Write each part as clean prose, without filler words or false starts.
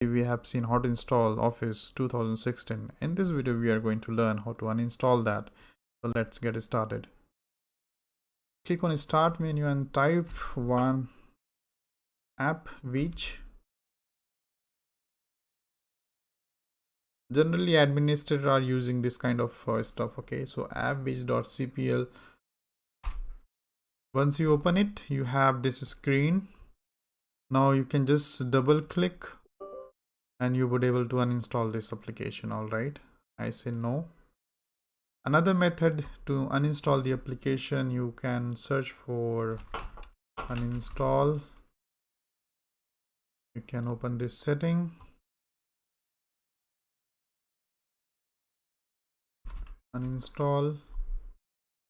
We have seen how to install Office 2016. In this video, we are going to learn how to uninstall that. So let's get started. Click on Start menu and type one app which generally administrators are using this kind of stuff. Okay, so appwhich.cpl. Once you open it, you have this screen. Now you can just double click and you would able to uninstall this application. All right, I say no. Another method to uninstall the application, you can search for uninstall. You can open this setting, uninstall,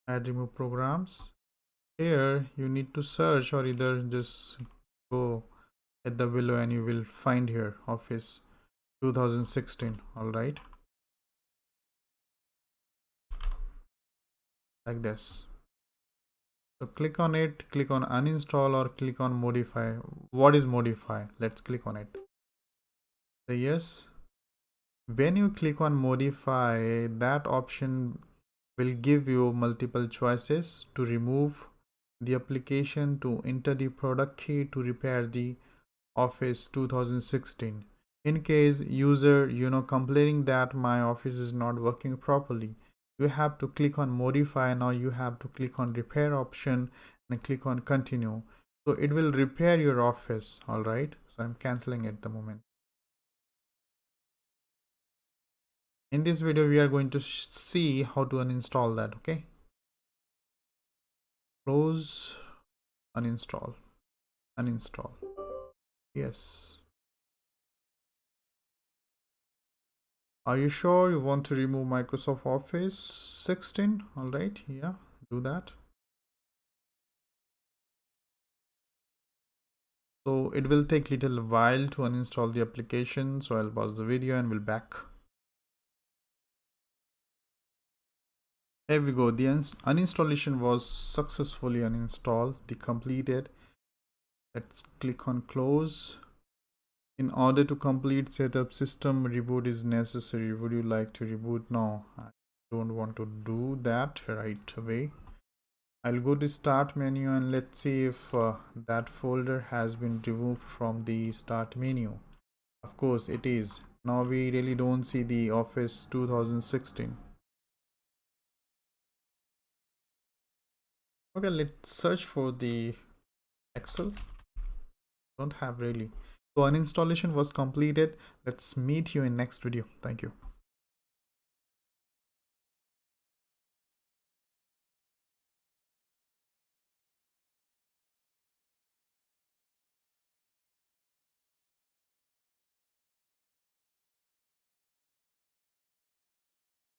add remove programs. Here you need to search or either just go at the below and you will find here Office 2016. All right, like this. So click on it, click on uninstall or click on modify. What is modify? Let's click on it. Say yes. When you click on modify, that option will give you multiple choices to remove the application, to enter the product key, to repair the Office 2016. In case user complaining that my Office is not working properly, you have to click on modify. Now you have to click on repair option and click on continue. So it will repair your Office. All right, so I'm canceling at the moment. In this video, we are going to see how to uninstall that. Okay, close, uninstall, uninstall. Yes. Are you sure you want to remove Microsoft Office 16? All right, yeah, do that. So it will take little while to uninstall the application. So I'll pause the video and we'll back. Here we go. The uninstallation was successfully uninstalled. The completed. Let's click on close. In order to complete setup, system reboot is necessary. Would you like to reboot? No, I don't want to do that right away. I'll go to start menu and let's see if that folder has been removed from the start menu. Of course it is. Now we really don't see the Office 2016. Okay, let's search for the Excel. Don't have really. So uninstallation was completed. Let's meet you in next video. Thank you.